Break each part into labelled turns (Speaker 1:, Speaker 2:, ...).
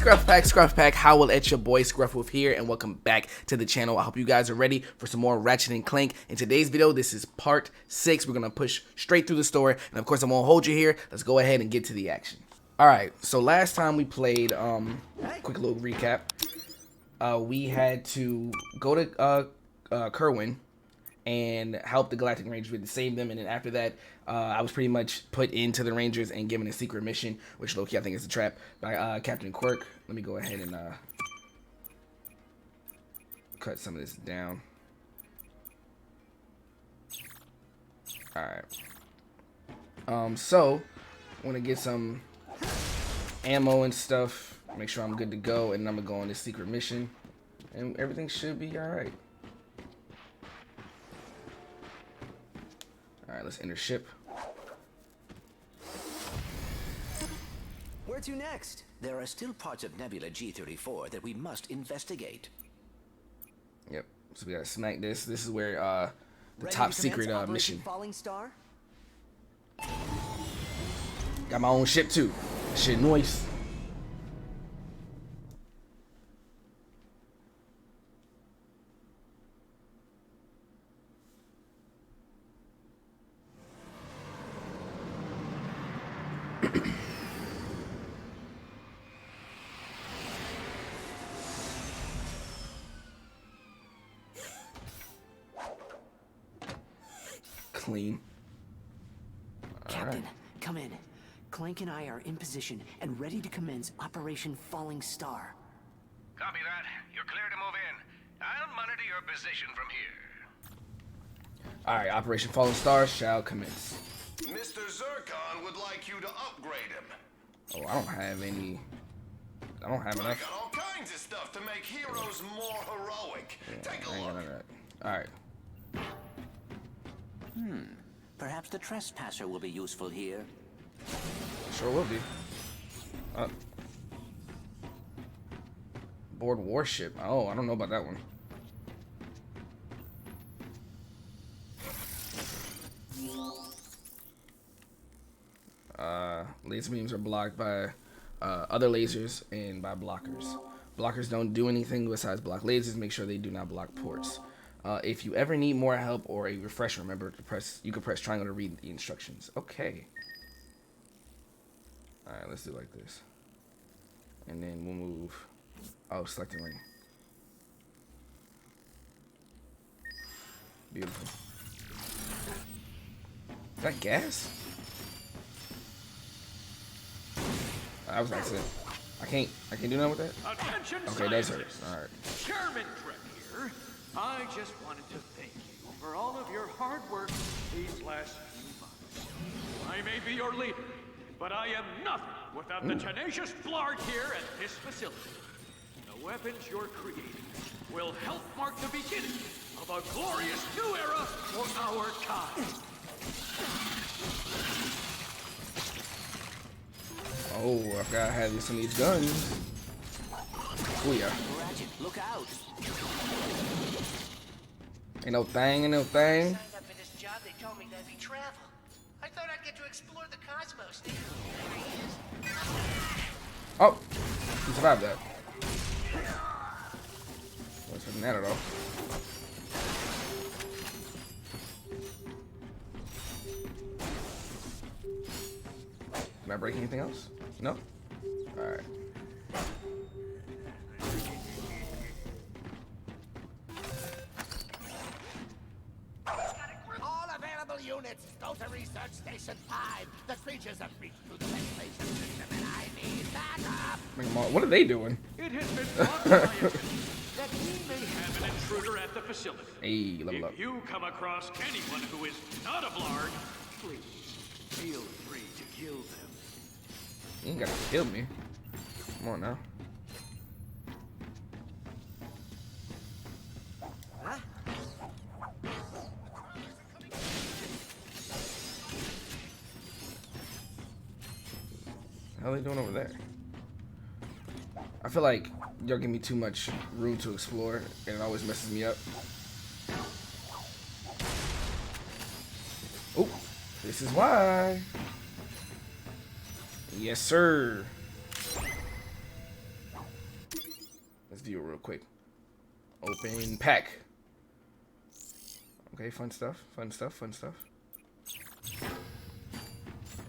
Speaker 1: ScruffPack, Howell at your boy ScruffWolf here, and welcome back to the channel. I hope you guys are ready for some more Ratchet Clank. In today's video, this is part 6. We're gonna push straight through the story, and of course, I won't hold you here. Let's go ahead and get to the action. All right, so last time we played, quick little recap. We had to go to Kerwin and help the Galactic Rangers. We had to save them, and then after that, I was pretty much put into the Rangers and given a secret mission, which low-key I think is a trap, by Captain Quirk. Let me go ahead and cut some of this down. Alright. So, I want to get some ammo and stuff, make sure I'm good to go, and I'm going to go on this secret mission, and everything should be alright. Alright, let's enter ship.
Speaker 2: Where to next? There are still parts of Nebula G34 that we must investigate.
Speaker 1: Yep, so we gotta smack this. This is where the top secret mission.
Speaker 2: Falling Star?
Speaker 1: Got my own ship too. Shit nice. Clean.
Speaker 2: Captain, come in. Clank and I are in position and ready to commence Operation Falling Star.
Speaker 3: Copy that. You're clear to move in. I'll monitor your position from here.
Speaker 1: Alright, Operation Falling Star shall commence.
Speaker 4: Mr. Zircon would like you to upgrade him.
Speaker 1: Oh, I don't have any. I don't have
Speaker 4: I
Speaker 1: enough.
Speaker 4: got all kinds of stuff to make heroes more heroic. Take a look.
Speaker 1: Alright.
Speaker 2: Perhaps the trespasser will be useful here.
Speaker 1: Sure will be. Board warship. Oh, I don't know about that one. Laser beams are blocked by other lasers and by blockers. Blockers don't do anything besides block lasers. Make sure they do not block ports. If you ever need more help or a refresher, remember to press. You can press triangle to read the instructions. Okay. All right, let's do it like this, and then we'll move. Oh, select the ring. Beautiful. Is that gas? I was an accident. I can't do nothing with that.
Speaker 5: Attention,
Speaker 1: okay, that's hurt. All right.
Speaker 5: Chairman Trek here. I just wanted to thank you for all of your hard work these last few months. I may be your leader, but I am nothing without the tenacious Blarg here at this facility. The weapons you're creating will help mark the beginning of a glorious new era for our kind.
Speaker 1: Oh, I forgot I had some of these guns. Oh yeah.
Speaker 2: Ratchet, look out.
Speaker 1: Ain't no thing, ain't no thing.
Speaker 6: Signed up for this job, they told me there'd be travel. I thought I'd get to explore the cosmos. There he is.
Speaker 1: Oh, he survived that. Wasn't expecting that at all. Can I break anything else? No? Alright.
Speaker 7: All available units, go to Research Station 5. The creatures have reached through the ventilation system and I need backup.
Speaker 1: What are they doing?
Speaker 5: It has been thought scientists that we may have an intruder at the facility.
Speaker 1: Hey, level up.
Speaker 5: If you come across anyone who is not a Blarg, please feel free to kill them.
Speaker 1: You ain't gotta kill me. Come on now.
Speaker 2: Huh?
Speaker 1: How are they doing over there? I feel like y'all give me too much room to explore, and it always messes me up. Oh, this is why. Yes, sir. Let's do it real quick. Open pack. Okay, fun stuff. Fun stuff. Fun stuff. All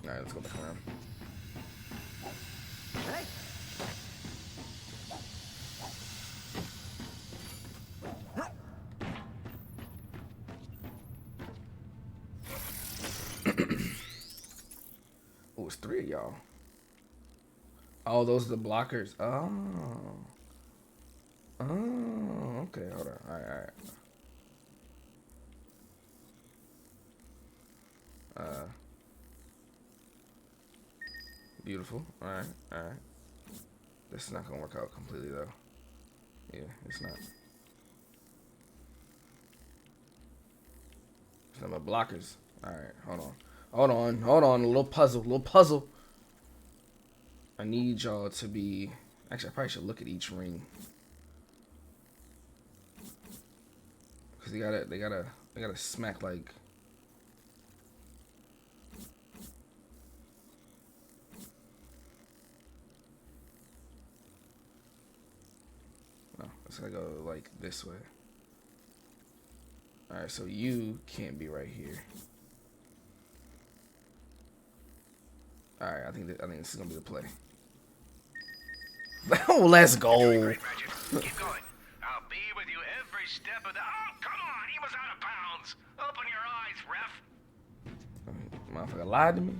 Speaker 1: right, let's go back around.
Speaker 2: Hey.
Speaker 1: Oh, it's 3 of y'all. Oh, those are the blockers. Oh. Oh, okay. Hold on. All right. Beautiful. All right. This is not gonna work out completely though. Yeah, it's not. Some of the blockers. All right. Hold on. A little puzzle. I need y'all to be. Actually, I probably should look at each ring. Cause they gotta smack like. No, it's gonna go like this way. All right, so you can't be right here. All right, I think this is gonna be the play. Oh, let's go.
Speaker 3: Great, Ratchet. Keep going. I'll be with you every step of the. Oh, come on! He was out of bounds. Open your eyes, ref.
Speaker 1: Motherfucker lied to me.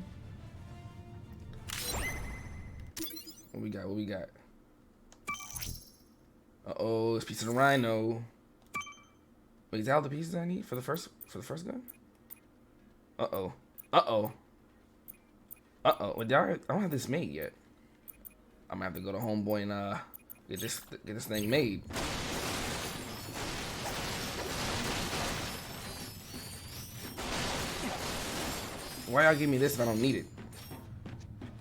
Speaker 1: What we got? Uh-oh, this piece of the rhino. Wait, is that all the pieces I need for the first gun? Uh-oh. Wait, I don't have this made yet. I'm gonna have to go to Homeboy and get this thing made. Why y'all give me this if I don't need it?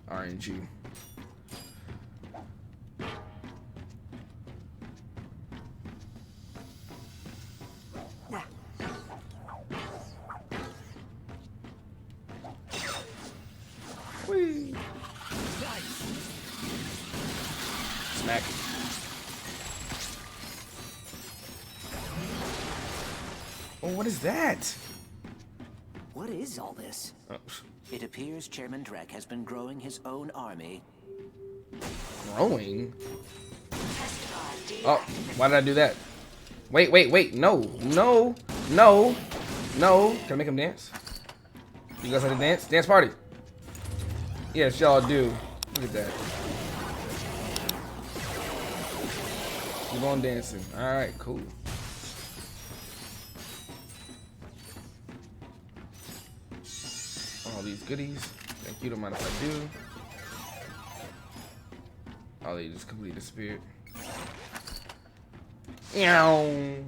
Speaker 1: RNG. Whee. Smack. Oh, what is that?
Speaker 2: What is all this?
Speaker 1: Oh,
Speaker 2: It appears Chairman Drek has been growing his own army.
Speaker 1: growing? Oh, why did I do that? Wait. No. Can I make him dance? You guys like to dance? Dance party. Yes, y'all do. Look at that. Keep on dancing. Alright, cool. All these goodies. Thank you, don't mind if I do. Oh, they just completely disappeared. Eow.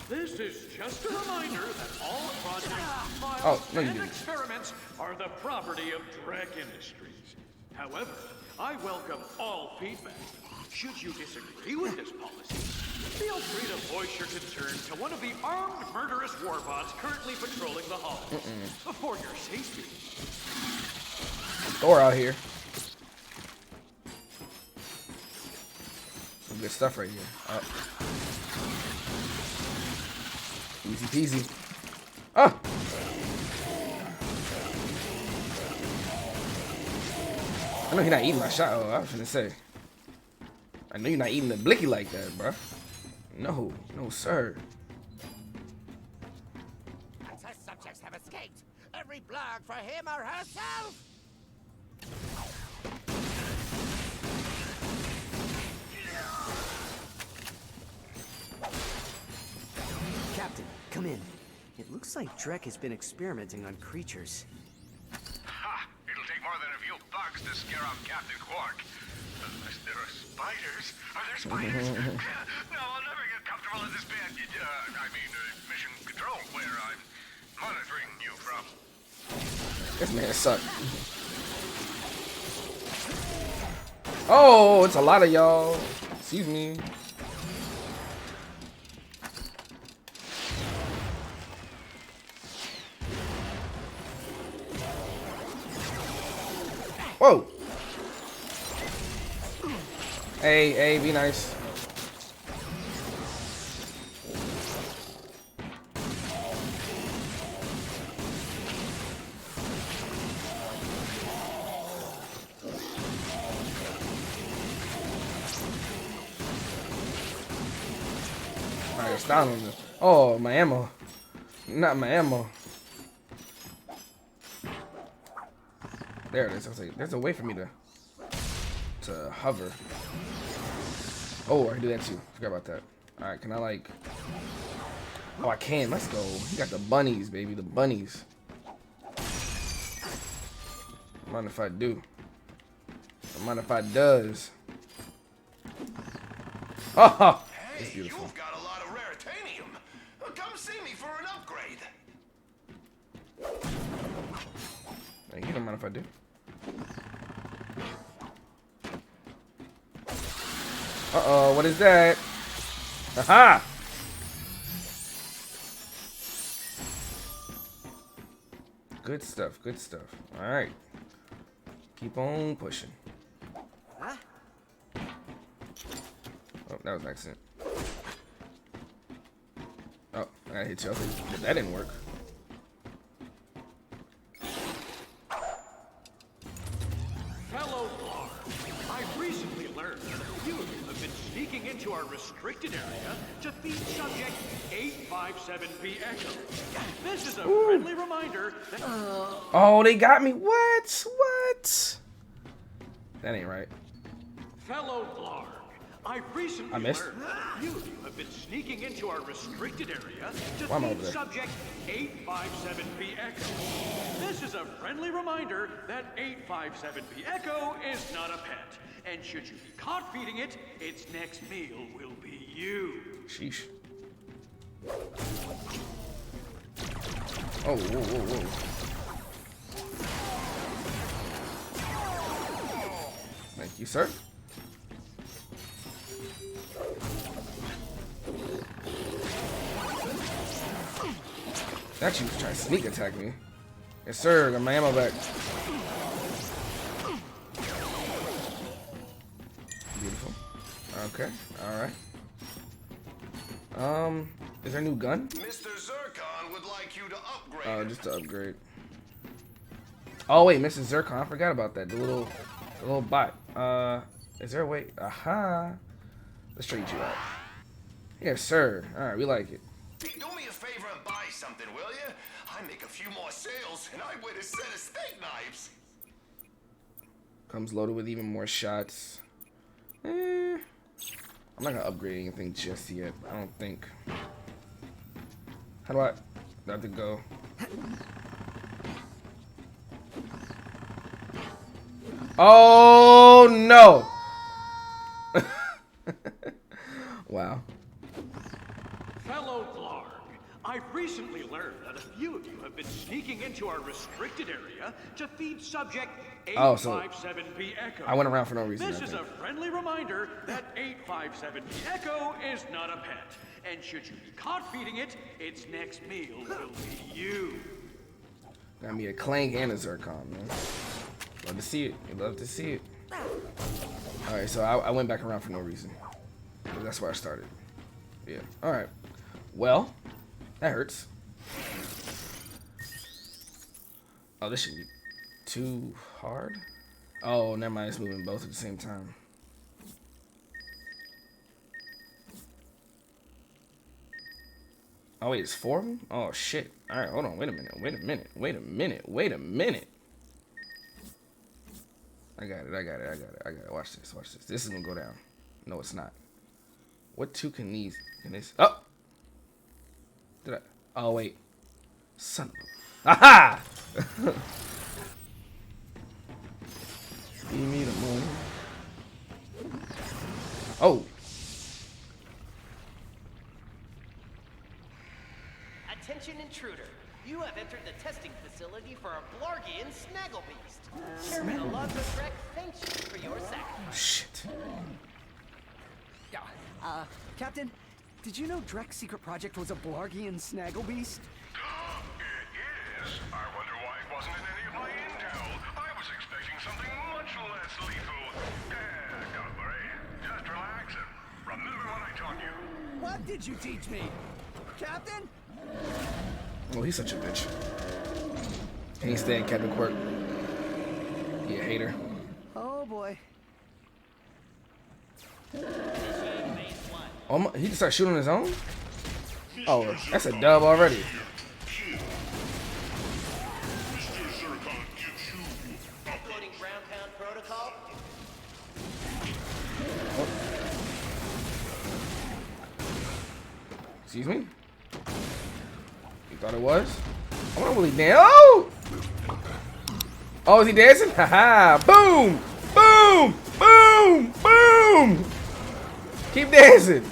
Speaker 5: This is just a reminder that all projects, files,
Speaker 1: Oh, no, you
Speaker 5: and
Speaker 1: didn't.
Speaker 5: experiments are the property of Drek Industries. However, I welcome all feedback. Should you disagree with this policy, feel free to voice your concern to one of the armed murderous warbots currently patrolling the halls. For your safety.
Speaker 1: Thor out here. Some good stuff right here. Easy peasy. Oh! I know you're not eating my shot. Oh, I was gonna say. I know you're not eating the blicky like that, bruh. No, sir.
Speaker 7: Test subjects have escaped. Every blurg for him or herself.
Speaker 2: Captain, come in. It looks like Drek has been experimenting on creatures.
Speaker 3: Ha! It'll take more than a few bugs to scare off Captain Quark. Unless there are spiders. Are there spiders? No, I'll never get comfortable in this bed. Mission control, where I'm monitoring you from.
Speaker 1: This man sucks. Oh, it's a lot of y'all. Excuse me. Whoa. Hey, be nice. Alright, stop him. Oh, my ammo. Not my ammo. There it is. I was like, there's a way for me to hover. Oh, I can do that too. Forgot about that. Alright, can I like... Oh, I can. Let's go. You got the bunnies, baby. The bunnies. Don't mind if I do. Don't mind if I does. Oh, it's
Speaker 4: Hey,
Speaker 1: beautiful.
Speaker 4: you've got a lot of raritanium. Come see me for an upgrade.
Speaker 1: You don't mind if I do. Uh-oh, what is that? Aha! Good stuff, good stuff. Alright. Keep on pushing.
Speaker 2: Huh?
Speaker 1: Oh, that was an accident. Oh, I gotta hit you. I was like, that didn't work.
Speaker 5: Fellow Blarg, I recently learned that a few of you have been sneaking into our restricted area to feed subject 857B Echo. This is a friendly reminder that...
Speaker 1: Oh, they got me. What? What? That ain't right.
Speaker 5: Fellow Blarg, I recently
Speaker 1: I missed.
Speaker 5: learned that a few of you have been sneaking into our restricted area to
Speaker 1: Why am I
Speaker 5: feed
Speaker 1: over there?
Speaker 5: subject 857B Echo. This is a friendly reminder that 857B Echo is not a pet. And should you be caught feeding it, its next meal will be you.
Speaker 1: Sheesh. Oh, whoa, whoa, whoa. Thank you, sir. That you was trying to sneak attack me. Yes, sir. Got my ammo back. Beautiful. Okay. All right. Is there a new gun?
Speaker 4: Mr. Zircon would like you to upgrade.
Speaker 1: Just to upgrade. Oh wait, Mrs. Zircon, I forgot about that. The little bot. Is there a way? Aha. Let's trade you out. Yes, sir. All right, we like it.
Speaker 4: Do me a favor and buy something, will you? I make a few more sales, and I win a set of steak knives.
Speaker 1: Comes loaded with even more shots. I'm not gonna upgrade anything just yet. I don't think. How do I have to go? Oh no! Wow.
Speaker 5: Fellow Blarg, I've recently learned that a few of you have been sneaking into our restricted area to feed subject
Speaker 1: Oh, so
Speaker 5: 857B Echo.
Speaker 1: I went around for no reason.
Speaker 5: This
Speaker 1: I
Speaker 5: is
Speaker 1: think.
Speaker 5: a friendly reminder that 857B Echo is not a pet. And should you be caught feeding it, its next meal will be you.
Speaker 1: Got me a Clank and a Zircon, man. Love to see it. You love to see it. Alright, so I went back around for no reason. That's where I started. Yeah. Alright. Well, that hurts. Oh, this shouldn't be too hard. Oh, never mind. It's moving both at the same time. Oh, wait. It's 4 of them? Oh, shit. Alright, hold on. Wait a minute. Wait a minute. Wait a minute. Wait a minute. I got it. I got it. I got it. I got it. Watch this. Watch this. This is going to go down. No, it's not. What two can these... Can this... Oh! Did I... Oh, wait. Son of a... Aha! Give me the money. Oh.
Speaker 6: Attention intruder. You have entered the testing facility for a Blargian Snagglebeast. Chairman Alonzo Drek thanks you for your sacrifice.
Speaker 1: Shit.
Speaker 2: Captain, did you know Drek's secret project was a Blargian Snagglebeast?
Speaker 3: It is. I wonder why it wasn't in any of my intel. I was expecting something
Speaker 7: What did you teach me? Captain?
Speaker 1: Oh, he's such a bitch. Can't stand Captain Quirk. He a hater.
Speaker 7: Oh boy.
Speaker 1: Oh, he just started shooting on his own? Oh, that's a dub already.
Speaker 6: Uploading ground pound protocol.
Speaker 1: Excuse me? You thought it was? I want to really dance. Oh! Oh, is he dancing? Haha! Boom! Boom! Boom! Boom! Keep dancing.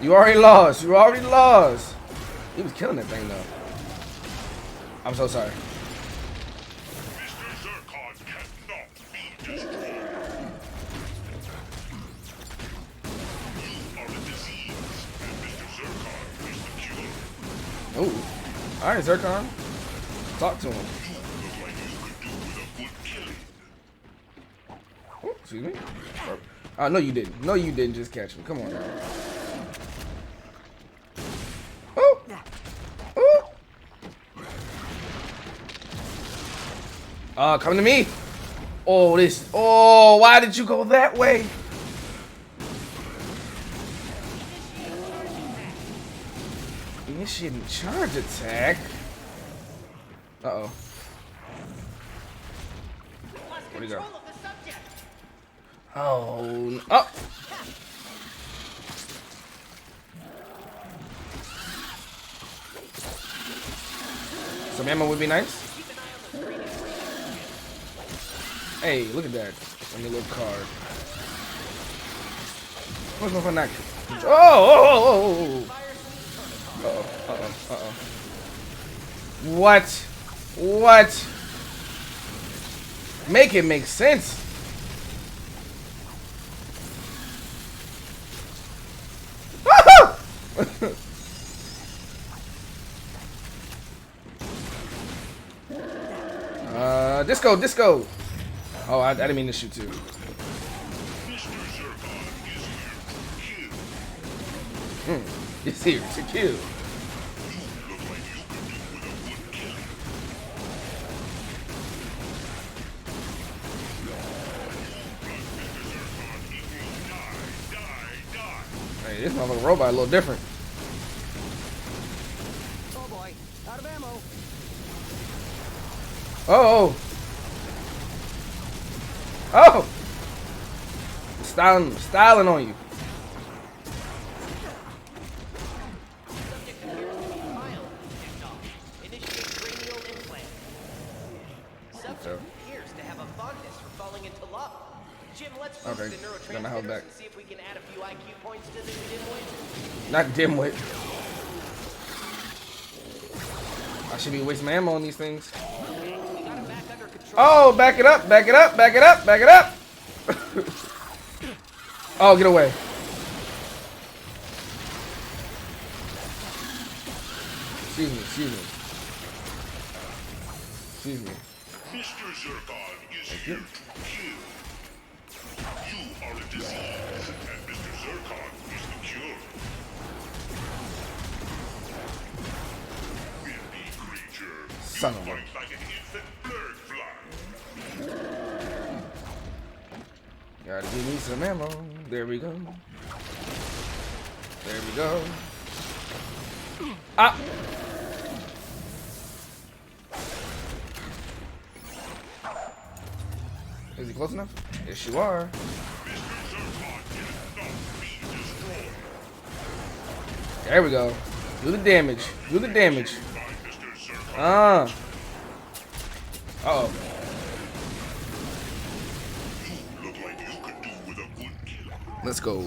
Speaker 1: You already lost. You already lost. He was killing that thing though. I'm so sorry.
Speaker 3: Mr. Zircon cannot be destroyed. You are a disease, and Mr. Zircon is the cure.
Speaker 1: Oh. Alright, Zircon. Talk to him.
Speaker 3: Look like you could do with a good killing.
Speaker 1: Oh, excuse me. Oh, no you didn't. No you didn't just catch him. Come on now. Oh! Oh! Come to me. Oh, this. Oh, why did you go that way? Initiating charge attack. Uh-oh. Where'd he go?
Speaker 6: Control of the subject.
Speaker 1: Oh. Oh! Some ammo would be nice. Hey, look at that. On your little card. What's my phone not? Oh! Uh-oh. Uh-oh. Uh-oh. What? What? Make it make sense. Disco, disco. Oh, I didn't mean to shoot too.
Speaker 3: Mr. Zircon is here to kill.
Speaker 1: It's here to kill.
Speaker 3: Look like you could do with a good killing. Mr. Zircon equals die.
Speaker 1: Hey, this motherfucking robot a little different.
Speaker 7: Oh boy. Out of ammo.
Speaker 1: Oh. Oh. Styling on you.
Speaker 6: Subject appears to be mild ticked off. Initiate cranial implant. Subject appears to have a fondness for falling into lava. Jim, let's boost
Speaker 1: Okay,
Speaker 6: the
Speaker 1: got my health back.
Speaker 6: neurotransmitters and see if we can add a few IQ points to this dimwit.
Speaker 1: Not dimwit. I should be wasting my ammo on these things.
Speaker 6: We got him back under control.
Speaker 1: Oh, back it up, back it up, back it up, back it up. Oh, get away. Excuse me, excuse me. Excuse me.
Speaker 3: Mr. Zircon is here to kill. You are a disease, and Mr. Zircon is the cure. Windy creature.
Speaker 1: Son
Speaker 3: You
Speaker 1: of a-
Speaker 3: fight like an infant bird fly.
Speaker 1: Gotta give me some ammo. There we go. There we go. Ah! Is he close enough? Yes, you are.
Speaker 3: Mr. Zircon cannot be destroyed.
Speaker 1: There we go. Do the damage. Do the damage.
Speaker 3: By Mr. Zircon.
Speaker 1: Uh-oh.
Speaker 3: Look like you could do with a good kill.
Speaker 1: Let's go.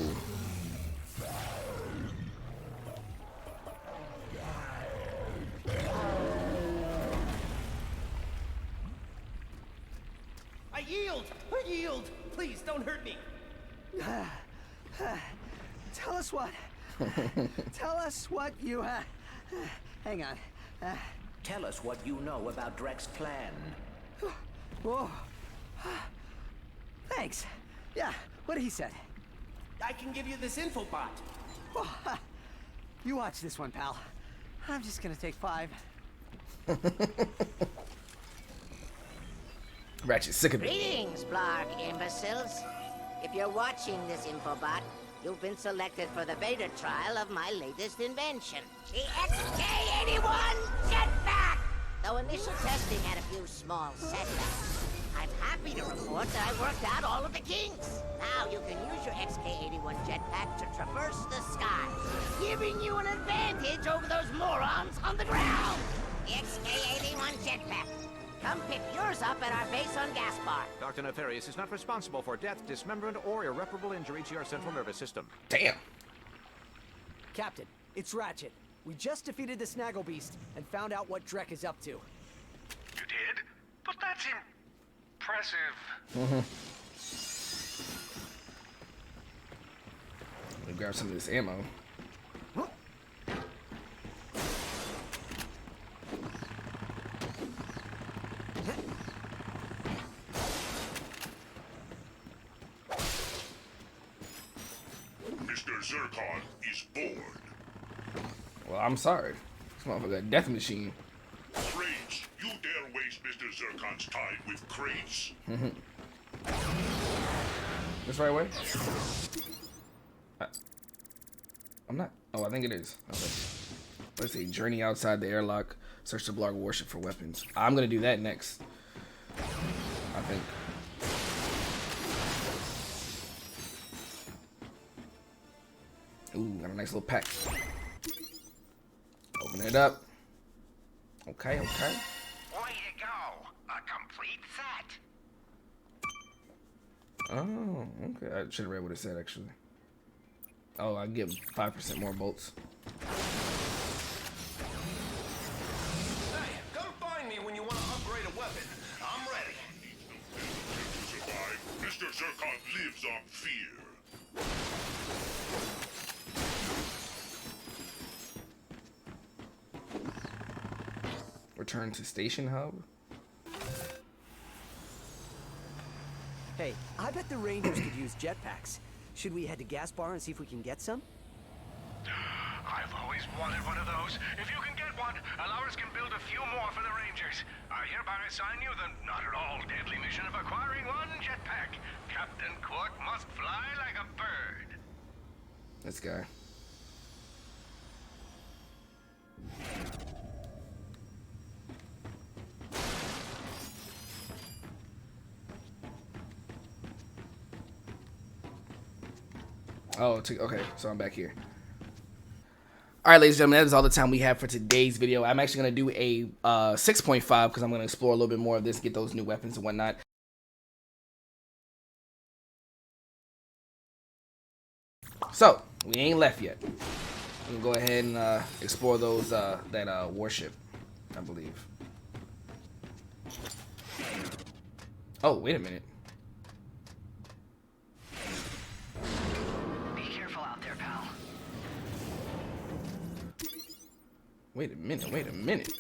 Speaker 6: I yield! I yield! Please, don't hurt me!
Speaker 7: Tell us what. Tell us what you. Hang on.
Speaker 2: Tell us what you know about Drek's plan.
Speaker 7: Whoa. Thanks. Yeah. What he said.
Speaker 6: I can give you this info bot.
Speaker 2: You watch this one, pal. I'm just gonna take 5.
Speaker 1: Ratchet, sick of it.
Speaker 7: Greetings, Blarg imbeciles. If you're watching this infobot, you've been selected for the beta trial of my latest invention, the XK-81 jetpack! Though initial testing had a few small setbacks, I'm happy to report that I worked out all of the kinks. Now you can use your XK-81 jetpack to traverse the skies, giving you an advantage over those morons on the ground. The XK-81 jetpack. Come pick yours up at our base on Gaspar.
Speaker 8: Dr. Nefarious is not responsible for death, dismemberment, or irreparable injury to your central nervous system.
Speaker 1: Damn.
Speaker 2: Captain, it's Ratchet. We just defeated the Snaggle Beast and found out what Drek is up to.
Speaker 3: You did? But that's impressive.
Speaker 1: Let me grab some of this ammo.
Speaker 3: Mr. Zircon is bored.
Speaker 1: Well, I'm sorry. This motherfucker a death machine.
Speaker 3: Crates, you dare waste Mr. Zircon's time with crates?
Speaker 1: This right way? I'm not. Oh, I think it is. Okay. Let's see. Journey outside the airlock. Search the Blarg warship for weapons. I'm gonna do that next. I think. Ooh, got a nice little pack. Open it up. Okay, okay.
Speaker 4: Way to go! A complete set!
Speaker 1: Oh, okay. I should have read what it said, actually. Oh, I get 5% more bolts.
Speaker 4: Hey, come find me when you want to upgrade a weapon. I'm ready.
Speaker 3: To survive, Mr. Zircon lives on fear.
Speaker 1: Return to station hub.
Speaker 2: Hey, I bet the Rangers could use jetpacks. Should we head to Gaspar and see if we can get some?
Speaker 3: I've always wanted one of those. If you can get one, Alaris can build a few more for the Rangers. I hereby assign you the not at all deadly mission of acquiring one jetpack. Captain Quark must fly like a bird.
Speaker 1: This guy. Oh, okay, so I'm back here. All right, ladies and gentlemen, that is all the time we have for today's video. I'm actually going to do a 6.5 because I'm going to explore a little bit more of this, get those new weapons and whatnot. So, we ain't left yet. We can go ahead and explore those that warship, I believe. Oh, wait a minute. Wait a minute, wait a minute.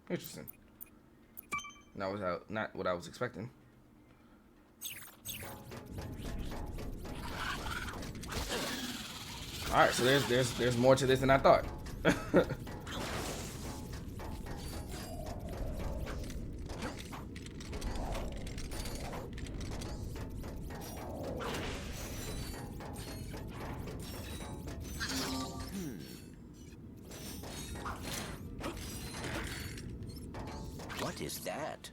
Speaker 1: Interesting. That was not what I was expecting. Alright, so there's more to this than I thought.
Speaker 2: What is that?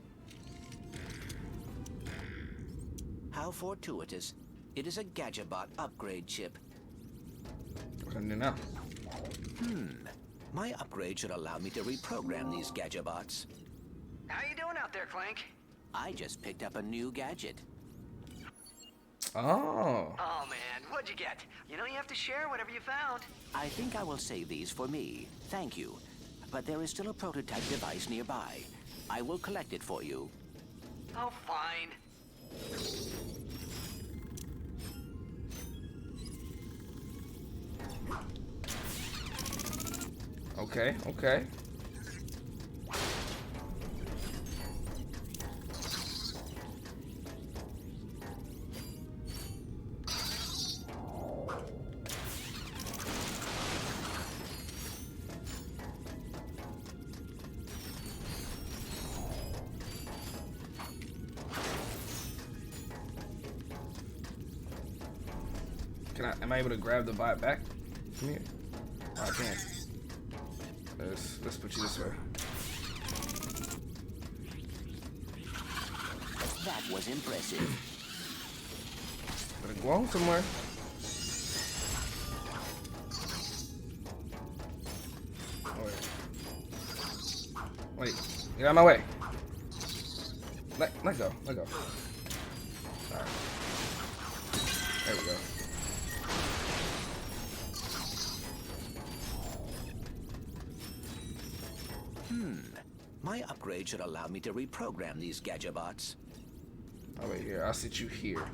Speaker 2: How fortuitous. It is a Gadgetbot upgrade chip.
Speaker 1: What can I do now?
Speaker 2: My upgrade should allow me to reprogram these Gadgetbots.
Speaker 6: How you doing out there, Clank?
Speaker 2: I just picked up a new gadget.
Speaker 1: Oh.
Speaker 6: Oh man, what'd you get? You know you have to share whatever you found.
Speaker 2: I think I will save these for me. Thank you. But there is still a prototype device nearby. I will collect it for you.
Speaker 6: Oh, fine.
Speaker 1: Okay, okay. Am I able to grab the bot back from here? Oh, I can't. Let's put you this way.
Speaker 2: That was impressive.
Speaker 1: Better go on somewhere. Oh, wait, get out of my way. Let go. All right. There we go.
Speaker 2: My upgrade should allow me to reprogram these gadgetbots.
Speaker 1: Oh wait, here. I'll sit you here.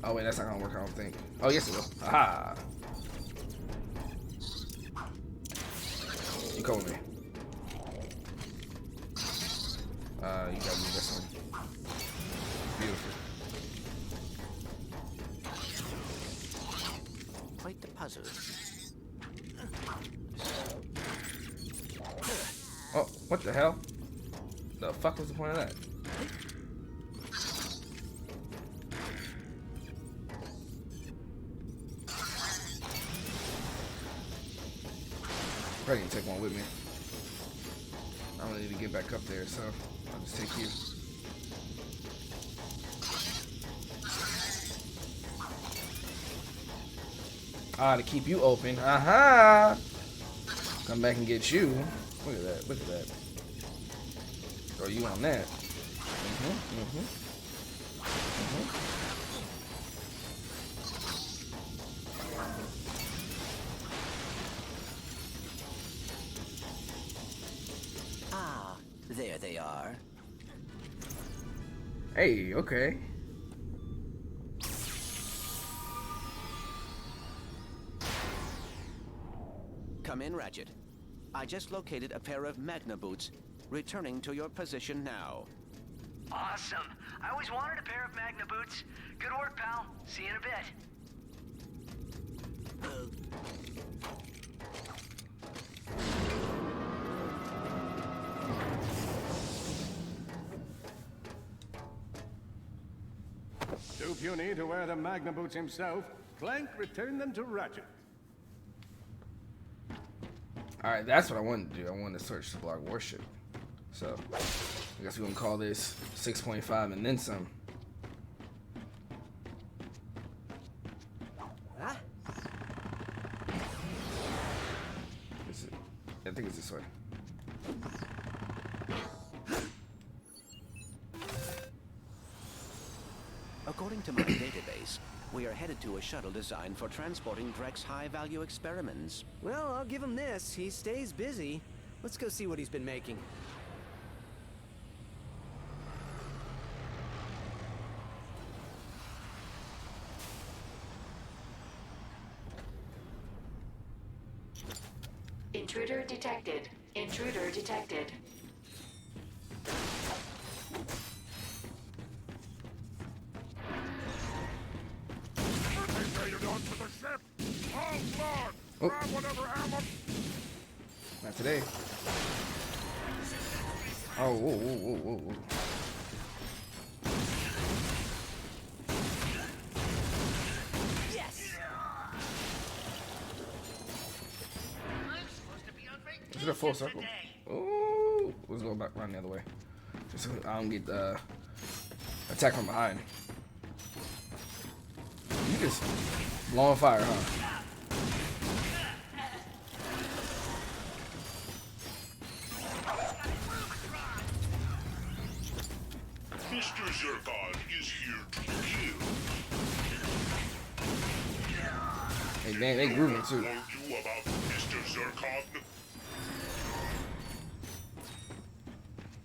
Speaker 1: Oh wait, that's not gonna work. I don't think. Oh yes, it will. Aha! You come with me. You gotta do this one. Beautiful.
Speaker 2: Quite the puzzle.
Speaker 1: Oh, what the hell? The fuck was the point of that? Probably gonna take one with me. I don't need to get back up there, so I'll just take you. Ah, to keep you open. Aha! Come back and get you. Look at that. Look at that. Throw you on that.
Speaker 2: Ah, there they are.
Speaker 1: Hey, okay.
Speaker 2: Come in, Ratchet. I just located a pair of Magna boots. Returning to your position now.
Speaker 6: Awesome. I always wanted a pair of Magna boots. Good work, pal. See you in a bit.
Speaker 5: Too puny to wear the Magna boots himself, Clank returned them to Ratchet.
Speaker 1: Alright, that's what I wanted to do. I wanted to search the block warship. So, I guess we're gonna call this 6.5 and then some.
Speaker 2: Huh?
Speaker 1: Is it? I think it's this way.
Speaker 2: According to my database, we are headed to a shuttle designed for transporting Drek's high-value experiments.
Speaker 9: Well, I'll give him this. He stays busy. Let's go see what he's been making.
Speaker 10: Intruder detected. Intruder detected.
Speaker 1: Oh. Not today. Oh, whoa, whoa, whoa, whoa, whoa.
Speaker 6: Yes!
Speaker 1: Is it a full circle? Ooh, let's go back around the other way. Just so I don't get attacked from behind. You just blowing fire, huh?
Speaker 3: Mr. Zircon is here to kill.
Speaker 1: Hey, man, they grooving too.
Speaker 3: Warned you about Mr. Zircon?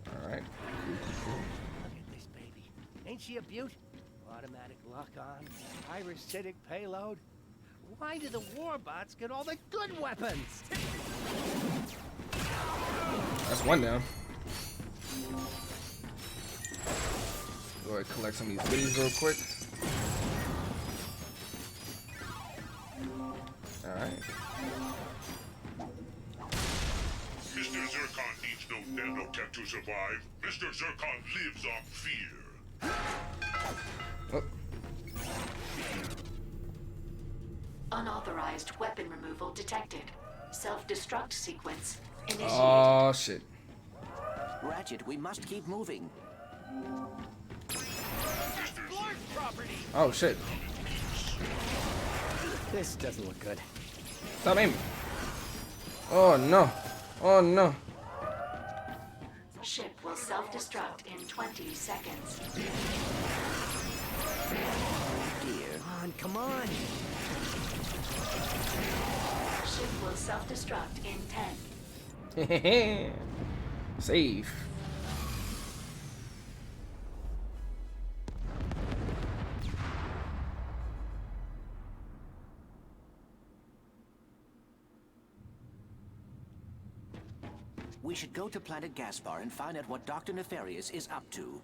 Speaker 1: Alright.
Speaker 6: Look at this baby. Ain't she a beaut? Automatic lock-on, pyrocytic payload. Why do the warbots get all the good weapons?
Speaker 1: That's one down. Go ahead and collect some of these goodies real quick. Alright.
Speaker 3: Mr. Zircon needs no nanotech to survive. Mr. Zircon lives on fear.
Speaker 1: Oh.
Speaker 10: Unauthorized weapon removal detected. Self-destruct sequence initiated.
Speaker 1: Oh shit.
Speaker 2: Ratchet, we must keep moving.
Speaker 1: Oh shit.
Speaker 9: This doesn't look good.
Speaker 1: Stop aiming. Oh no. Oh no.
Speaker 10: Ship will self-destruct in 20 seconds.
Speaker 9: Come on.
Speaker 10: Ship will self-destruct in 10.
Speaker 1: Save.
Speaker 2: We should go to Planet Gaspar and find out what Dr. Nefarious is up to.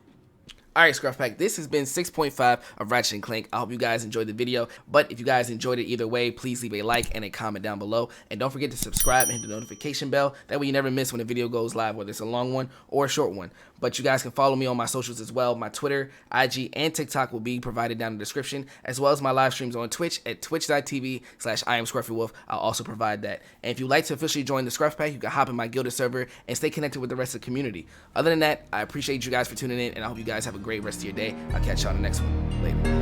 Speaker 1: Alright, ScruffPack, this has been 6.5 of Ratchet & Clank. I hope you guys enjoyed the video, but if you guys enjoyed it either way, please leave a like and a comment down below. And don't forget to subscribe and hit the notification bell. That way you never miss when a video goes live, whether it's a long one or a short one. But you guys can follow me on my socials as well. My Twitter, IG, and TikTok will be provided down in the description, as well as my live streams on Twitch at twitch.tv/IamScruffyWolf. I'll also provide that. And if you'd like to officially join the ScruffPack, you can hop in my Guilded server and stay connected with the rest of the community. Other than that, I appreciate you guys for tuning in, and I hope you guys have a great rest of your day. I'll catch y'all on the next one. Later.